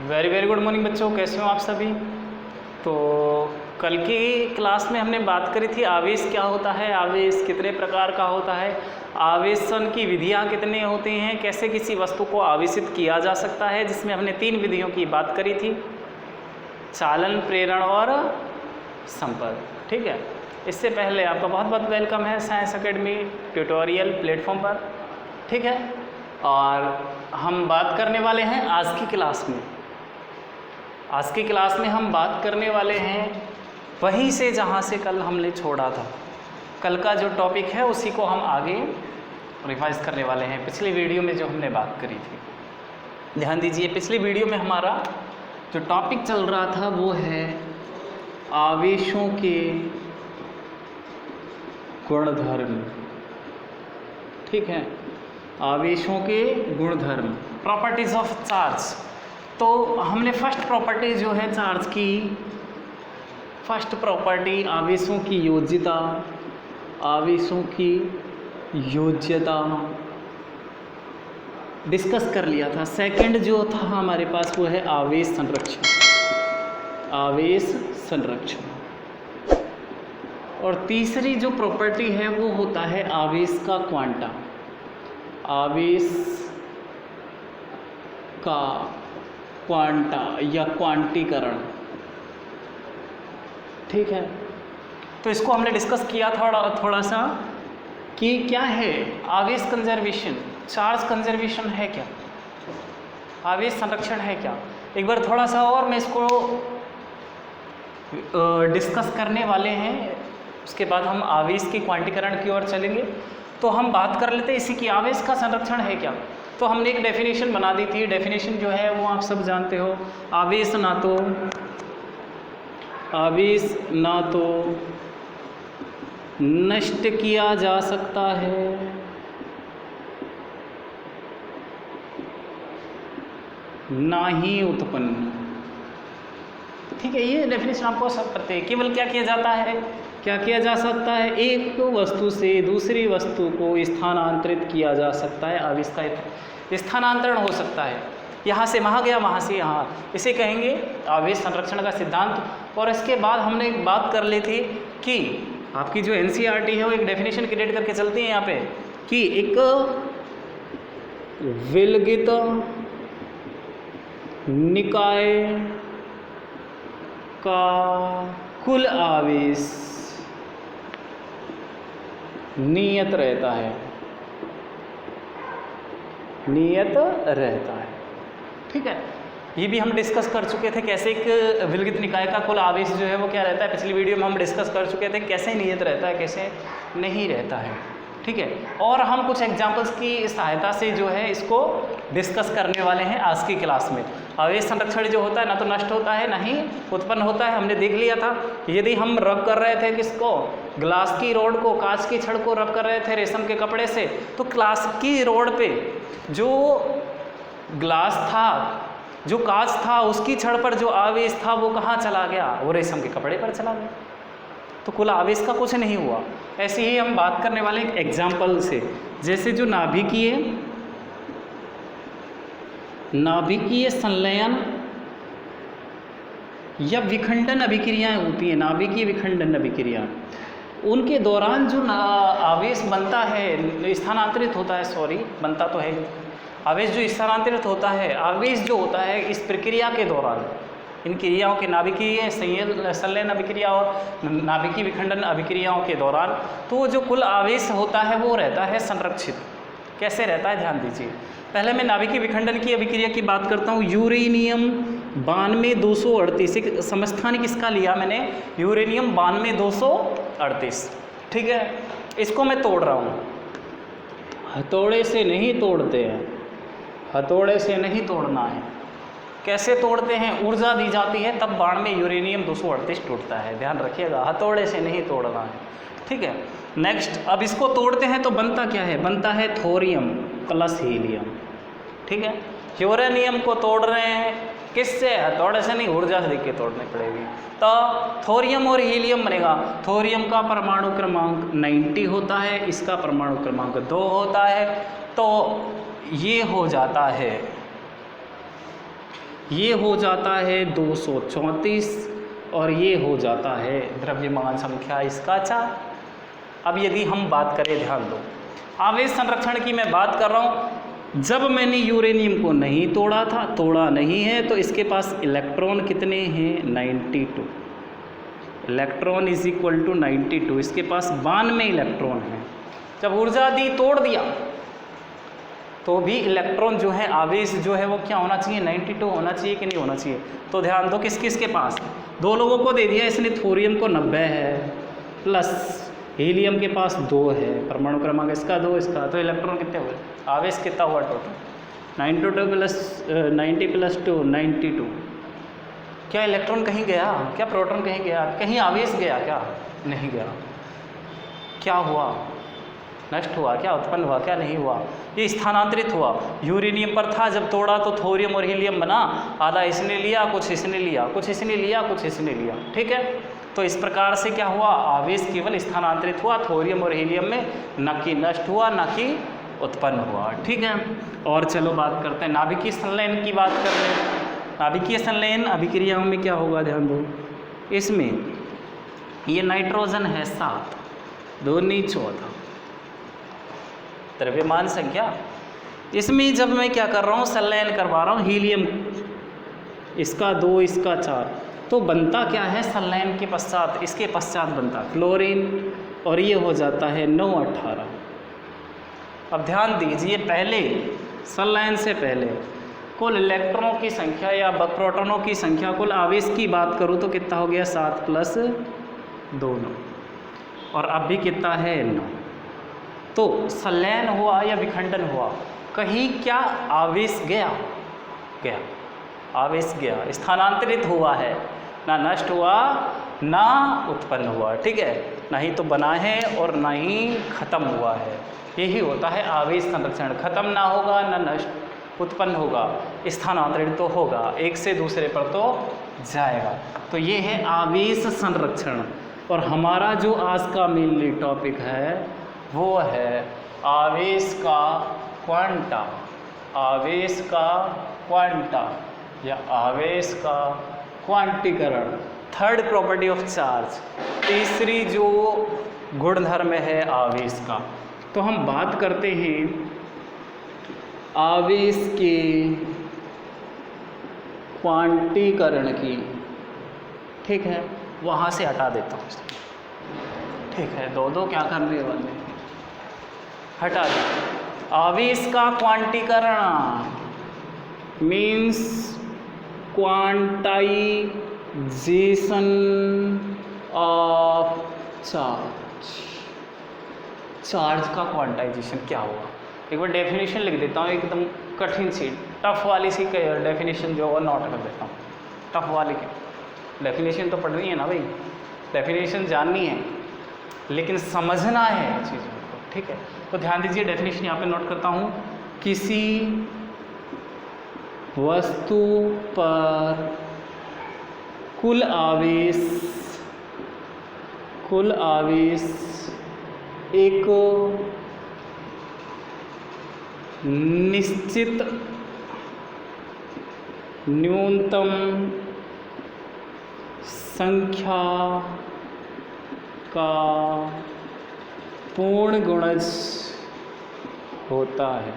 Very very good morning बच्चों, कैसे हो आप सभी। तो कल की क्लास में हमने बात करी थी आवेश क्या होता है, आवेश कितने प्रकार का होता है, आवेशन की विधियाँ कितने होती हैं, कैसे किसी वस्तु को आवेशित किया जा सकता है, जिसमें हमने 3 विधियों की बात करी थी, चालन, प्रेरण और संपर्क। ठीक है, इससे पहले आपका बहुत बहुत वेलकम है साइंस एकेडमी ट्यूटोरियल प्लेटफॉर्म पर। ठीक है, और हम बात करने वाले हैं आज की क्लास में हम बात करने वाले हैं वहीं से जहाँ से कल हमने छोड़ा था। कल का जो टॉपिक है उसी को हम आगे रिवाइज करने वाले हैं, पिछली वीडियो में जो हमने बात करी थी। ध्यान दीजिए, पिछली वीडियो में हमारा जो टॉपिक चल रहा था वो है आवेशों के गुणधर्म। ठीक है, आवेशों के गुणधर्म, प्रॉपर्टीज ऑफ चार्ज। तो हमने फर्स्ट प्रॉपर्टी जो है चार्ज की, फर्स्ट प्रॉपर्टी आवेशों की योज्यता, आवेशों की योज्यता डिस्कस कर लिया था। सेकंड जो था हमारे पास वो है आवेश संरक्षण, आवेश संरक्षण। और तीसरी जो प्रॉपर्टी है वो होता है आवेश का क्वांटा, आवेश का क्वांटा या क्वांटीकरण। ठीक है, तो इसको हमने डिस्कस किया थोड़ा सा कि क्या है आवेश कंजर्वेशन, चार्ज कंजर्वेशन है क्या, आवेश संरक्षण है क्या। एक बार थोड़ा सा और मैं इसको डिस्कस करने वाले हैं, उसके बाद हम आवेश के क्वांटीकरण की ओर चलेंगे। तो हम बात कर लेते हैं इसी की, आवेश का संरक्षण है क्या। तो हमने एक डेफिनेशन बना दी थी, डेफिनेशन जो है वो आप सब जानते हो, आवेश ना तो नष्ट किया जा सकता है ना ही उत्पन्न। ठीक है, ये डेफिनेशन आपको सब पता है। केवल क्या किया जाता है, क्या किया जा सकता है, एक वस्तु से दूसरी वस्तु को स्थानांतरित किया जा सकता है। आवेश का स्थानांतरण हो सकता है, यहाँ से वहाँ गया, वहाँ से यहाँ, इसे कहेंगे आवेश संरक्षण का सिद्धांत। और इसके बाद हमने एक बात कर ली थी कि आपकी जो एनसीईआरटी है वो एक डेफिनेशन क्रिएट करके चलती है यहाँ पे कि एक विलगित निकाय का कुल आवेश नियत रहता है, नियत रहता है। ठीक है, ये भी हम डिस्कस कर चुके थे कैसे एक विलगित निकाय का कुल आवेश जो है वो क्या रहता है। पिछली वीडियो में हम डिस्कस कर चुके थे कैसे नियत रहता है, कैसे नहीं रहता है। ठीक है, और हम कुछ एग्जांपल्स की सहायता से जो है इसको डिस्कस करने वाले हैं आज की क्लास में। आवेश संरक्षण जो होता है ना तो नष्ट होता है ना ही उत्पन्न होता है। हमने देख लिया था, यदि हम रब कर रहे थे किसको, ग्लास की रोड को, कांच की छड़ को रब कर रहे थे रेशम के कपड़े से, तो ग्लास की रोड पे जो ग्लास था, जो कांच था, उसकी छड़ पर जो आवेश था वो कहाँ चला गया, वो रेशम के कपड़े पर चला गया। तो कुल आवेश का कुछ नहीं हुआ। ऐसे ही हम बात करने वाले एक एग्जाम्पल से, जैसे जो नाभिकीय संलयन या विखंडन अभिक्रियाएं होती हैं, नाभिकीय विखंडन अभिक्रिया, उनके दौरान जो आवेश बनता है, स्थानांतरित होता है, सॉरी बनता तो है, आवेश जो स्थानांतरित होता है, आवेश जो होता है इस प्रक्रिया के दौरान, इन क्रियाओं के नाभिकीय संलयन अभिक्रिया और नाभिकीय विखंडन अभिक्रियाओं के दौरान, तो जो कुल आवेश होता है वो रहता है संरक्षित। कैसे रहता है, ध्यान दीजिए। पहले मैं नाभिकीय विखंडन की अभिक्रिया की बात करता हूँ। यूरेनियम 92-238, एक समस्थानिक इसका लिया मैंने, यूरेनियम 92-238। ठीक है, इसको मैं तोड़ रहा हूँ, हथौड़े से नहीं तोड़ते हैं, हथौड़े से नहीं तोड़ना है। कैसे तोड़ते हैं, ऊर्जा दी जाती है तब बाण में यूरेनियम 238 टूटता है, ध्यान रखिएगा, हथौड़े से नहीं तोड़ना है। ठीक है, नेक्स्ट, अब इसको तोड़ते हैं तो बनता क्या है, बनता है थोरियम प्लस हीलियम। ठीक है, यूरेनियम को तोड़ रहे हैं किससे, हथौड़े से नहीं, ऊर्जा से देख के तोड़नी पड़ेगी। तो थोरियम और हीलियम बनेगा। थोरियम का परमाणु क्रमांक 90 होता है, इसका परमाणु क्रमांक 2 होता है, तो ये हो जाता है ये हो जाता है 234 और ये हो जाता है द्रव्यमान संख्या इसका 4। अब यदि हम बात करें, ध्यान दो, आवेश संरक्षण की मैं बात कर रहा हूँ। जब मैंने यूरेनियम को नहीं तोड़ा था, तोड़ा नहीं है, तो इसके पास इलेक्ट्रॉन कितने हैं? 92। इलेक्ट्रॉन इज इक्वल टू 92, इसके पास 92 इलेक्ट्रॉन है। जब ऊर्जा दी, तोड़ दिया, तो भी इलेक्ट्रॉन जो है, आवेश जो है वो क्या होना चाहिए? 92 होना चाहिए कि नहीं होना चाहिए? तो ध्यान दो, किस किस के पास? दो लोगों को दे दिया इसने, थोरियम को 90 है, प्लस हीलियम के पास 2 है, परमाणु क्रमांक इसका 2, इसका, तो इलेक्ट्रॉन कितने हुए? आवेश कितना हुआ टोटल? 92 plus 90 plus 2, 92। क्या इलेक्ट्रॉन कहीं गया? क्या प्रोटॉन कहीं गया? कहीं आवेश गया क्या? नहीं गया। क्या हुआ? नष्ट हुआ क्या? उत्पन्न हुआ क्या? नहीं हुआ। ये स्थानांतरित हुआ। यूरेनियम पर था, जब तोड़ा तो थोरियम और हीलियम बना, आधा इसने लिया, कुछ इसने लिया, कुछ इसने लिया, कुछ इसने लिया, ठीक है। तो इस प्रकार से क्या हुआ? आवेश केवल स्थानांतरित हुआ थोरियम और हीलियम में, न कि नष्ट हुआ, न कि उत्पन्न हुआ, ठीक है। और चलो बात करते हैं नाभिकीय संलयन की बात कर रहे हैं। नाभिकीय संलयन अभिक्रियाओं में क्या होगा? ध्यान दो, इसमें ये नाइट्रोजन है 7, 2 नी 14 द्रव्यमान संख्या। इसमें जब मैं क्या कर रहा हूँ? संलयन करवा रहा हूँ हीलियम, इसका 2, इसका 4, तो बनता क्या है? संलयन के पश्चात, इसके पश्चात बनता क्लोरीन, और ये हो जाता है 9, 18। अब ध्यान दीजिए, पहले संलयन से पहले कुल इलेक्ट्रॉनों की संख्या या प्रोटॉनों की संख्या, कुल आवेश की बात करूँ तो कितना हो गया? 7 प्लस 2, 9, और अब भी कितना है? 9। तो संलयन हुआ या विखंडन हुआ, कहीं क्या आवेश गया? गया, आवेश गया, स्थानांतरित हुआ है, ना नष्ट हुआ, ना उत्पन्न हुआ, ठीक है। ना ही तो बना है और ना ही खत्म हुआ है। यही होता है आवेश संरक्षण। खत्म ना होगा, ना नष्ट, उत्पन्न होगा, स्थानांतरित तो होगा, एक से दूसरे पर तो जाएगा। तो ये है आवेश संरक्षण। और हमारा जो आज का मेनली टॉपिक है वो है आवेश का क्वांटा, आवेश का क्वांटा या आवेश का क्वांटीकरण, थर्ड प्रॉपर्टी ऑफ चार्ज, तीसरी जो गुणधर्म है आवेश का। तो हम बात करते हैं आवेश के क्वांटीकरण की, ठीक है। वहाँ से हटा देता हूँ, ठीक है, दो क्या करने वाले, हटा दे। आवेश का क्वांटीकरण means quantization of charge. Charge का क्वांटाइजेशन क्या हुआ? एक बार डेफिनेशन लिख देता हूँ, एकदम कठिन सी, टफ वाली सी डेफिनेशन जो होगा नोट कर देता हूँ। टफ वाली की डेफिनेशन तो पढ़नी है ना भाई, डेफिनेशन जाननी है, लेकिन समझना है चीज़ों को, ठीक है। तो ध्यान दीजिए, डेफिनेशन यहाँ पे नोट करता हूँ। किसी वस्तु पर कुल आवेश एक निश्चित न्यूनतम संख्या का पूर्ण गुणज होता है।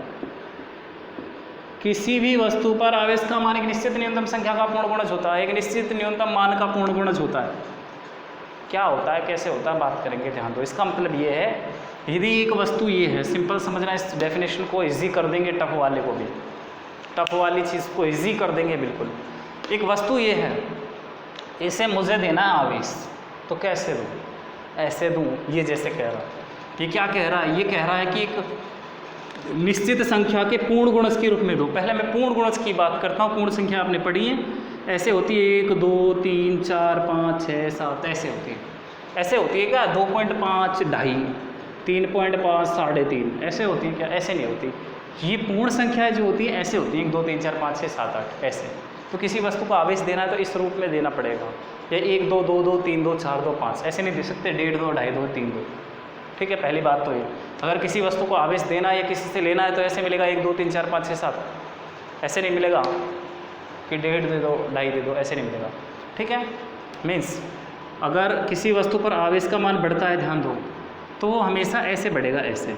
किसी भी वस्तु पर आवेश का मान एक निश्चित न्यूनतम संख्या का पूर्ण गुणज होता है, एक निश्चित न्यूनतम मान का पूर्ण गुणज होता है। क्या होता है, कैसे होता है, बात करेंगे, ध्यान दो। इसका मतलब ये है, यदि एक वस्तु ये है, सिंपल समझना, इस डेफिनेशन को इजी कर देंगे, टफ वाले को भी, टफ वाली चीज़ को इजी कर देंगे बिल्कुल। एक वस्तु ये है, इसे मुझे देना है आवेश, तो कैसे दूँ? ऐसे दूँ, ये जैसे कह रहा है। ये क्या कह रहा है? ये कह रहा है कि एक निश्चित संख्या के पूर्ण गुणज के रूप में दो। पहले मैं पूर्ण गुणज की बात करता हूँ। पूर्ण संख्या आपने पढ़ी है, ऐसे होती है 1 2 3 4 5 6 7, ऐसे होती है। ऐसे होती है क्या? 2.5 2.5 3.5 3.5 ऐसे होती है क्या? ऐसे नहीं होती। ये पूर्ण संख्या जो होती है ऐसे होती है, 1 2 3 4 5 6 7 8 ऐसे। तो किसी वस्तु को आवेश देना है तो इस रूप में देना पड़ेगा, या 1 2 2 2 3 2 4 2 5 ऐसे नहीं दे सकते, 1.5 2 2.5 2 3 2, ठीक है। पहली बात तो ये, अगर किसी वस्तु को आवेश देना है या किसी से लेना है तो ऐसे मिलेगा 1 2 3 4 5 6 7, ऐसे नहीं मिलेगा, कि 1.5 दे दो 2.5 दे दो, ऐसे नहीं मिलेगा। ठीक है, मीन्स अगर किसी वस्तु पर आवेश का मान बढ़ता है, ध्यान दो, तो वो हमेशा ऐसे बढ़ेगा, ऐसे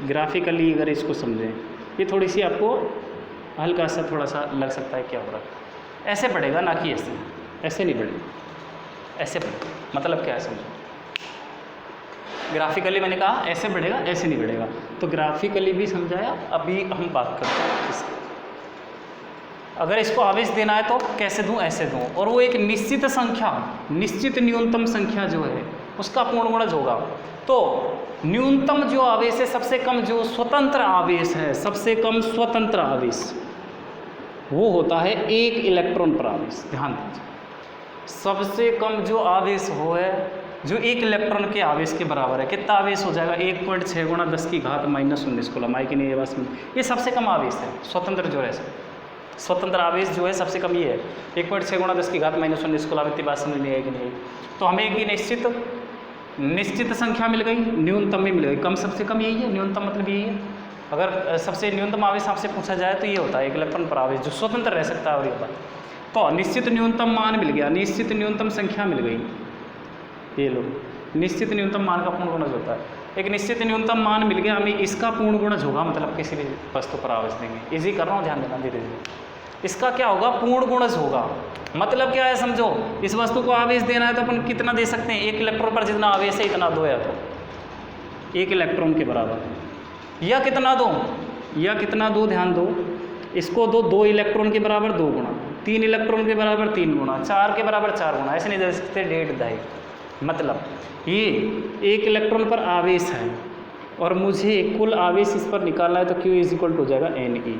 ग्राफिकली अगर इसको समझें, ये थोड़ी सी आपको हल्का सा थोड़ा सा लग सकता है क्या हो रहा है, ऐसे बढ़ेगा ना कि ऐसे, ऐसे नहीं बढ़ेगा, ऐसे बढ़ेगा। मतलब क्या है समझो, ग्राफिकली मैंने कहा ऐसे बढ़ेगा, ऐसे नहीं बढ़ेगा, तो ग्राफिकली भी समझाया। अभी हम बात करते हैं इसकी, अगर इसको आवेश देना है तो कैसे दूं, ऐसे दूं, और वो एक निश्चित संख्या, निश्चित न्यूनतम संख्या जो है उसका पूर्ण गुणज होगा। तो न्यूनतम जो आवेश है, सबसे कम जो स्वतंत्र आवेश है, सबसे कम स्वतंत्र आवेश वो होता है 1 इलेक्ट्रॉन पर आवेश। ध्यान दीजिए, सबसे कम जो आवेश हो है जो 1 इलेक्ट्रॉन के आवेश के बराबर है, कितना आवेश हो जाएगा, 1.6 × 10⁻⁻19 कूलम। आई कि नहीं ये बात समझ, ये सबसे कम आवेश है स्वतंत्र जो है, स्वतंत्र आवेश जो है सबसे कम ये है 1.6 × 10⁻⁻19 कूलम। इतनी बात समझ नहीं आएगी नहीं। तो हमें एक निश्चित संख्या मिल गई, न्यूनतम भी मिल गई, कम सबसे कम यही है, न्यूनतम मतलब यही है। अगर सबसे न्यूनतम आवेश आपसे पूछा जाए तो ये होता है 1 इलेक्ट्रॉन पर आवेश जो स्वतंत्र रह सकता है, और ये होता है। तो निश्चित न्यूनतम मान मिल गया, निश्चित न्यूनतम संख्या मिल गई, ये लो निश्चित न्यूनतम मान का पूर्ण गुणज होता है। एक निश्चित न्यूनतम मान मिल गया हमें, इसका पूर्ण गुणज होगा, मतलब किसी भी वस्तु पर आवेश देंगे, इजी कर रहा हूँ, ध्यान देना धीरे धीरे। इसका क्या होगा, पूर्ण गुणज होगा। मतलब क्या है समझो, इस वस्तु को आवेश देना है तो अपन कितना दे सकते हैं, 1 इलेक्ट्रॉन पर जितना आवेश है इतना दो, या तो 1 इलेक्ट्रॉन के बराबर, या कितना दो, या कितना दो, ध्यान दो, इसको दो 2 इलेक्ट्रॉन के बराबर 2 गुना, 3 इलेक्ट्रॉन के बराबर 3 गुना, 4 के बराबर 4 गुना, ऐसे नहीं दे सकते 1.5 2.5। मतलब ये 1 इलेक्ट्रॉन पर आवेश है और मुझे कुल आवेश इस पर निकालना है, तो Q = हो जाएगा Ne।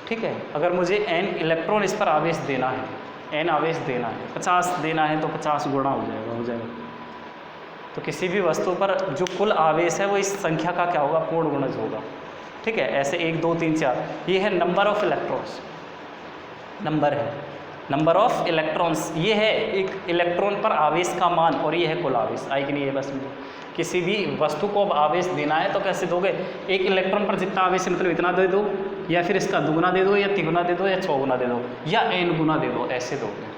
ठीक है, अगर मुझे n इलेक्ट्रॉन इस पर आवेश देना है, n आवेश देना है, 50 देना है, तो 50 गुणा हो जाएगा। तो किसी भी वस्तु पर जो कुल आवेश है वो इस संख्या का क्या होगा, पूर्ण गुणज होगा। ठीक है, ऐसे 1 2 3 4, ये है नंबर ऑफ इलेक्ट्रॉन्स, नंबर है नंबर ऑफ इलेक्ट्रॉन्स, ये है एक इलेक्ट्रॉन पर आवेश का मान, और ये है कुल आवेश। आई कि नहीं ये बस समझो, किसी भी वस्तु को अब आवेश देना है तो कैसे दोगे, 1 इलेक्ट्रॉन पर जितना आवेश है मतलब इतना दे दो, या फिर इसका 2 गुना दे दो, या 3 गुना दे दो, या 6 गुना दे दो, या n गुना दे दो, ऐसे दोगे।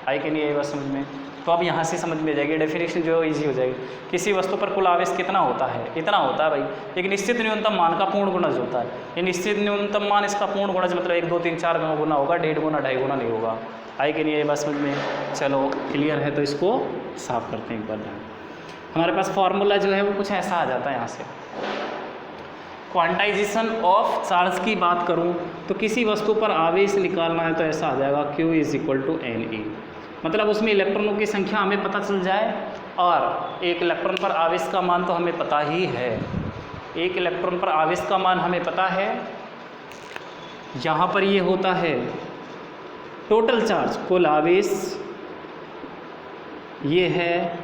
आई कि नहीं ये बात समझ में। तो अब यहाँ से समझ में आ जाएगी, डेफिनेशन जो है ईजी हो जाएगी। किसी वस्तु पर कुल आवेश कितना होता है, इतना होता है भाई, एक निश्चित न्यूनतम मान का पूर्ण गुणज होता है। ये निश्चित न्यूनतम मान, इसका पूर्ण गुणज मतलब 1 2 3 4 गुना होगा, 1.5 गुना 2.5 गुना नहीं होगा। आई कि नहीं ये बात समझ में। चलो क्लियर है, तो इसको साफ करते हैं एक बार। हमारे पास फार्मूला जो है वो कुछ ऐसा आ जाता है यहाँ से। क्वांटाइजेशन ऑफ चार्ज की बात करूँ तो किसी वस्तु पर आवेश निकालना है तो ऐसा आ जाएगा Q = Ne। मतलब उसमें इलेक्ट्रॉनों की संख्या हमें पता चल जाए, और 1 इलेक्ट्रॉन पर आवेश का मान तो हमें पता ही है, 1 इलेक्ट्रॉन पर आवेश का मान हमें पता है। यहाँ पर ये होता है टोटल चार्ज, कुल आवेश, ये है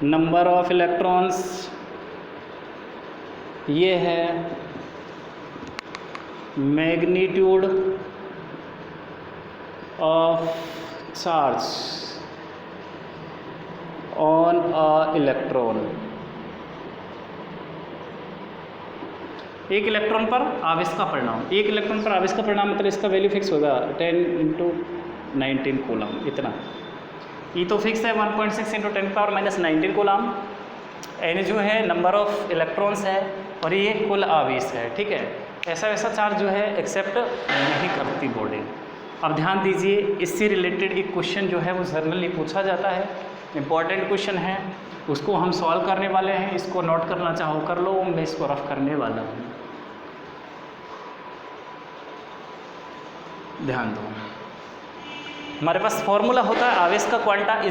नंबर ऑफ इलेक्ट्रॉन्स, ये है magnitude of charge on a electron. 1 electron पर आवेश का परिणाम, 1 इलेक्ट्रॉन पर आवेश का परिणाम मतलब इसका वैल्यू फिक्स होगा 10 × 19 कूलम, इतना। ये तो फिक्स है 1.6 × 10⁻⁻19 कूलम। n जो है नंबर ऑफ इलेक्ट्रॉन्स है, और ये कुल आवेश है। ठीक है, ऐसा वैसा चार्ज जो है एक्सेप्ट नहीं करती बॉडी। अब ध्यान दीजिए, इससे रिलेटेड एक क्वेश्चन जो है वो जनरली पूछा जाता है, इम्पॉर्टेंट क्वेश्चन है, उसको हम सॉल्व करने वाले हैं। इसको नोट करना चाहो कर लो, मैं इसको रफ करने वाला हूँ, ध्यान दो। हमारे पास फॉर्मूला होता है आवेश का क्वांटा =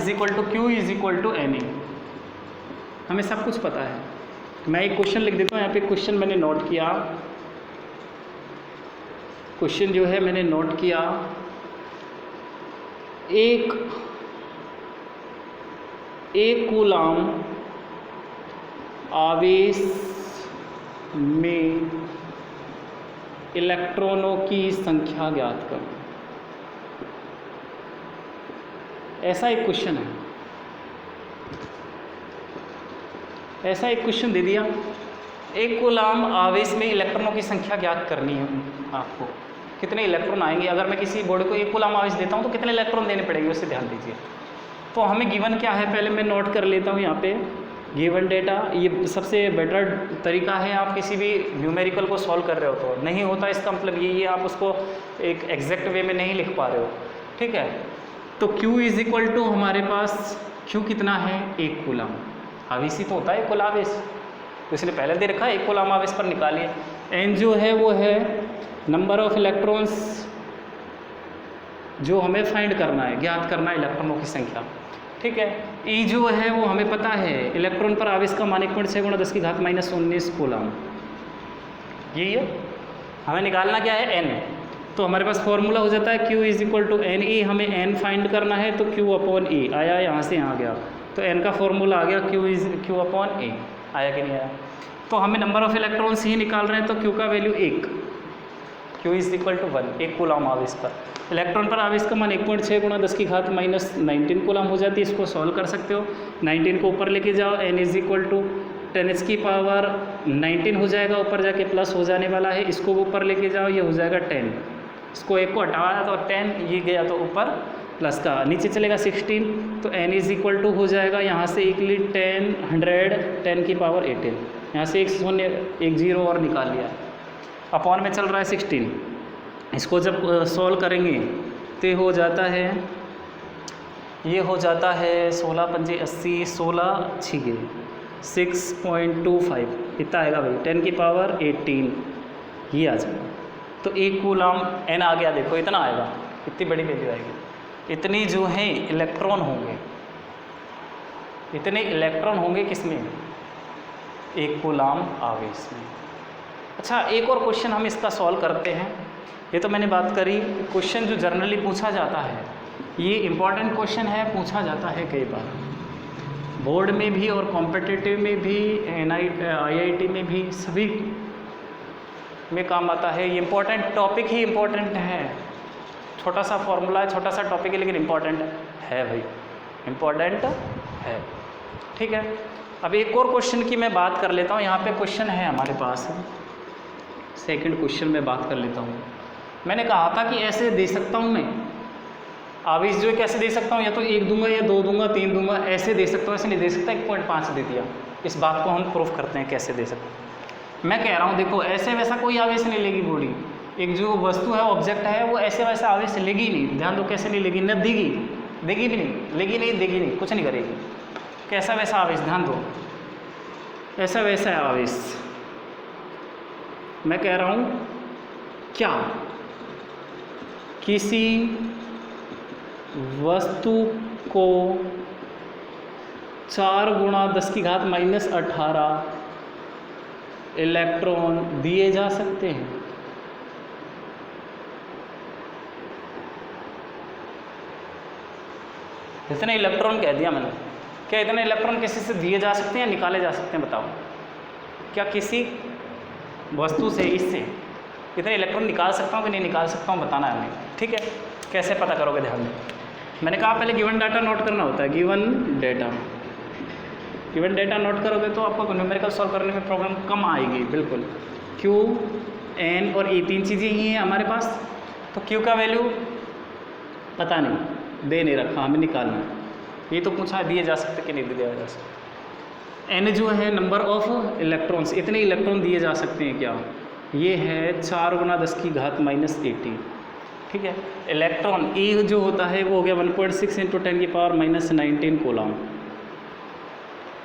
Q Ne। हमें सब कुछ पता है। मैं एक क्वेश्चन लिख देता हूँ यहाँ पे। क्वेश्चन मैंने नोट किया, क्वेश्चन जो है मैंने नोट किया, एक कूलम आवेश में इलेक्ट्रॉनों की संख्या ज्ञात करो। ऐसा एक क्वेश्चन है, ऐसा एक क्वेश्चन दे दिया, एक कूलम आवेश में इलेक्ट्रॉनों की संख्या ज्ञात करनी है आपको। कितने इलेक्ट्रॉन आएंगे। अगर मैं किसी बॉडी को 1 कूलम आवेश देता हूँ तो कितने इलेक्ट्रॉन देने पड़ेंगे, उससे ध्यान दीजिए। तो हमें गिवन क्या है, पहले मैं नोट कर लेता हूँ यहाँ पे गिवन डेटा। ये सबसे बेटर तरीका है, आप किसी भी न्यूमेरिकल को सॉल्व कर रहे हो तो। नहीं होता इसका मतलब ये आप उसको एक एग्जैक्ट वे में नहीं लिख पा रहे हो, ठीक है। तो Q इज इक्वल टू हमारे पास Q कितना है, 1 कूलम। आवेश ही तो होता है कुल आवेश, तो इसलिए पहले दे रखा है 1 कूलम आवेश पर निकालिए। N जो है वो है नंबर ऑफ इलेक्ट्रॉन्स जो हमें फाइंड करना है, ज्ञात करना है इलेक्ट्रॉनों की संख्या, ठीक है। E जो है वो हमें पता है, इलेक्ट्रॉन पर आवेश का मान 1.6 × 10⁻⁻19 कूलम। यही है, हमें निकालना क्या है, N। तो हमारे पास फॉर्मूला हो जाता है Q is equal to NE। हमें N फाइंड करना है तो Q/E आया, यहाँ से यहाँ गया, तो N का फॉर्मूला आ गया Q/E। आया कि नहीं आया। तो हमें नंबर ऑफ इलेक्ट्रॉन्स ही निकाल रहे हैं, तो Q का value 1, Q is equal to 1, 1 coulomb आवेश पर। इलेक्ट्रॉन पर आवेश का मान 1.6 × 10⁻⁻19 कूलम हो जाती है। इसको सॉल्व कर सकते हो, 19 को ऊपर लेके जाओ, N इज इक्वल टू 10⁻19 हो जाएगा, ऊपर जाके प्लस हो जाने वाला है। इसको ऊपर लेके जाओ, ये हो जाएगा 10, इसको 1 को हटाया तो 10, ये गया तो ऊपर प्लस का, नीचे चलेगा 16, तो N इज इक्वल टू हो जाएगा यहाँ से इक्वली 10⁻18, यहाँ से 1 शून्य 1 0 और निकाल लिया, अपॉन में चल रहा है 16। इसको जब सॉल्व करेंगे तो ये हो जाता है, ये हो जाता है 16 × 5 = 80, 16 6 6.25, इतना आएगा भाई, 10⁻18 ये आ जाएगा। तो 1 कूलम N आ गया, देखो इतना आएगा, इतनी बड़ी वैल्यू आएगी। इतनी जो है इलेक्ट्रॉन होंगे, इतने इलेक्ट्रॉन होंगे किसमें, 1 कूलम आवेश में। अच्छा, एक और क्वेश्चन हम इसका सॉल्व करते हैं। ये तो मैंने बात करी, क्वेश्चन जो जनरली पूछा जाता है, ये इम्पॉर्टेंट क्वेश्चन है, पूछा जाता है कई बार बोर्ड में भी और कॉम्पिटिटिव में भी, IIT में भी, सभी में काम आता है। ये इम्पॉर्टेंट टॉपिक ही इम्पॉर्टेंट है, छोटा सा फॉर्मूला है, छोटा सा टॉपिक है, लेकिन इम्पॉर्टेंट है भाई, इम्पॉर्टेंट है, ठीक है। अब एक और क्वेश्चन की मैं बात कर लेता हूँ। यहाँ पे क्वेश्चन है हमारे पास, सेकंड क्वेश्चन में बात कर लेता हूँ। मैंने कहा था कि ऐसे दे सकता हूँ मैं आवेश, जो कैसे दे सकता हूँ, या तो 1 दूंगा या 2 दूंगा 3 दूंगा, ऐसे दे सकता हूँ, ऐसे नहीं दे सकता। 1.5 दे दिया, इस बात को हम प्रूफ करते हैं कैसे दे सकते हैं। मैं कह रहा हूँ देखो, ऐसे वैसा कोई आवेश नहीं लेगी बॉडी, एक जो वस्तु है, ऑब्जेक्ट है, वो ऐसे वैसा आवेश लेगी नहीं। ध्यान दो, कैसे नहीं लेगी, न देगी, देगी भी नहीं, लेगी नहीं, देगी नहीं, कुछ नहीं करेगी। कैसा वैसा आवेश, ध्यान दो, ऐसा वैसा है आवेश। मैं कह रहा हूँ क्या किसी वस्तु को 4 × 10⁻18 इलेक्ट्रॉन दिए जा सकते हैं? इतने इलेक्ट्रॉन कह दिया मैंने, क्या इतने इलेक्ट्रॉन किसी से दिए जा सकते हैं या निकाले जा सकते हैं, बताओ। क्या किसी वस्तु से, इससे इतने इलेक्ट्रॉन निकाल सकता हूँ कि नहीं निकाल सकता हूँ, बताना है हमें, ठीक है। कैसे पता करोगे, ध्यान दें, मैंने कहा पहले गिवन डाटा नोट करना होता है। गिवन डाटा नोट करोगे तो आपको न्यूमेरिकल सॉल्व करने में प्रॉब्लम कम आएगी, बिल्कुल। Q, N और E 3 चीज़ें ही हैं हमारे पास। तो Q का वैल्यू पता नहीं, दे नहीं रखा, हमें निकालना है। ये तो पूछा दिए जा सकते कि नहीं दिए जा सकते। N जो है नंबर ऑफ इलेक्ट्रॉन्स, इतने इलेक्ट्रॉन दिए जा सकते हैं क्या, ये है 4 × 10⁻80, ठीक है। इलेक्ट्रॉन E जो होता है वो हो गया 1.6 × 10⁻19 कूलम।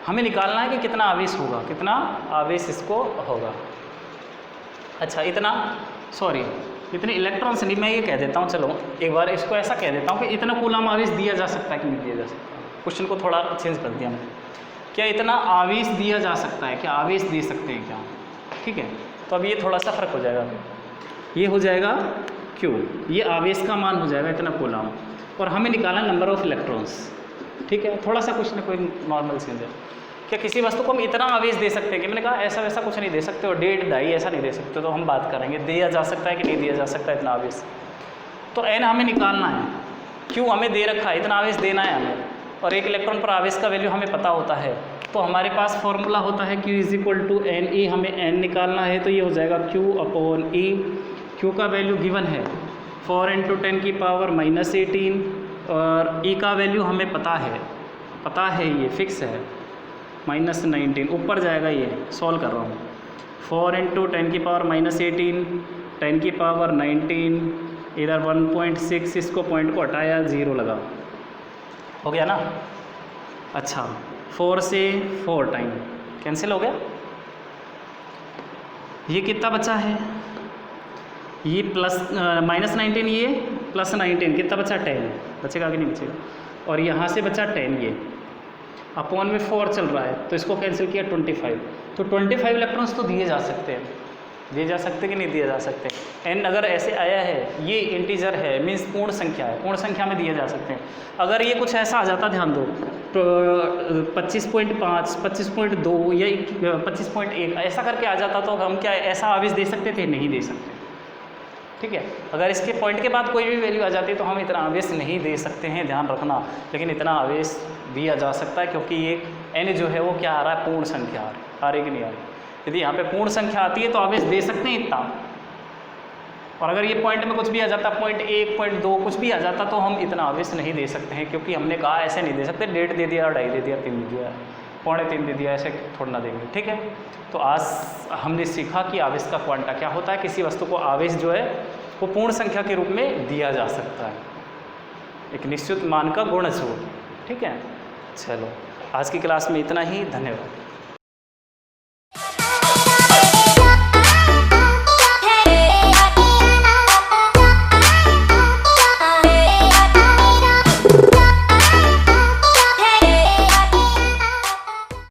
हमें निकालना है कि कितना आवेश होगा, कितना आवेश इसको होगा। अच्छा, इतने इलेक्ट्रॉन्स नहीं, मैं ये कह देता हूँ, चलो एक बार इसको ऐसा कह देता हूँ कि इतना कूलम आवेश दिया जा सकता है कि नहीं दिया जा सकता। क्वेश्चन को थोड़ा चेंज कर दिया मैंने, क्या इतना आवेश दिया जा सकता है, क्या आवेश दे सकते हैं क्या, ठीक है। तो अब ये थोड़ा सा फर्क हो जाएगा, ये हो जाएगा Q, ये आवेश का मान हो जाएगा इतना कूलम, और हमें निकालना नंबर ऑफ इलेक्ट्रॉन्स, ठीक है। थोड़ा सा कुछ ना कोई नॉर्मल चीज़ है। क्या किसी वस्तु को हम इतना आवेश दे सकते हैं कि, मैंने कहा ऐसा वैसा कुछ नहीं दे सकते, और 1.5 2 ऐसा नहीं दे सकते। तो हम बात करेंगे दिया जा सकता है कि नहीं दिया जा सकता इतना आवेश। तो N हमें निकालना है, Q हमें दे रखा है, इतना आवेश देना है हमें, और 1 इलेक्ट्रॉन पर आवेश का वैल्यू हमें पता होता है। तो हमारे पास फॉर्मूला होता है Q = NE, हमें N निकालना है, तो ये हो जाएगा Q/E। Q Q का वैल्यू गिवन है 4 × 10⁻18 और E का वैल्यू हमें पता है ये फिक्स है -19, ऊपर जाएगा ये, सॉल्व कर रहा हूँ। 4 × 10⁻18 10⁻19 इधर 1.6, इसको पॉइंट को हटाया 0 लगा, हो गया ना। अच्छा 4 से 4 टाइम कैंसिल हो गया, ये कितना बचा है, ये -19 ये +19 कितना बचा 10 बचेगा कि नहीं बचेगा, और यहाँ से बचा 10 ये अपॉन में 4 चल रहा है तो इसको कैंसिल किया 25, तो 25 इलेक्ट्रॉन्स तो दिए जा सकते हैं, दिए जा सकते कि नहीं दिए जा सकते। n अगर ऐसे आया है, ये इंटीजर है मीन्स पूर्ण संख्या है, पूर्ण संख्या में दिए जा सकते हैं। अगर ये कुछ ऐसा आ जाता, ध्यान दो, तो 25.5 25.2 या 25.1 ऐसा करके आ जाता तो हम क्या ऐसा आवेश दे सकते थे, नहीं दे सकते। ठीक है, अगर इसके पॉइंट के बाद कोई भी वैल्यू आ जाती तो हम इतना आवेश नहीं दे सकते हैं, ध्यान रखना। लेकिन इतना आवेश दिया जा सकता है क्योंकि ये n जो है वो क्या आ रहा है, पूर्ण संख्या आ रही कि नहीं आ रही। यदि यहाँ पे पूर्ण संख्या आती है तो आवेश दे सकते हैं इतना, और अगर ये पॉइंट में कुछ भी आ जाता, 0.1 0.2 कुछ भी आ जाता तो हम इतना आवेश नहीं दे सकते हैं, क्योंकि हमने कहा ऐसे नहीं दे सकते, 1.5 दे दिया, 2.5 दे दिया, 3 दे दिया, 3.25 दे दिया, ऐसे थोड़ा ना देंगे। ठीक है, तो आज हमने सीखा कि आवेश का क्वांटा क्या होता है, किसी वस्तु को आवेश जो है वो पूर्ण संख्या के रूप में दिया जा सकता है, एक निश्चित मान का गुणज हो। ठीक है, चलो आज की क्लास में इतना ही, धन्यवाद।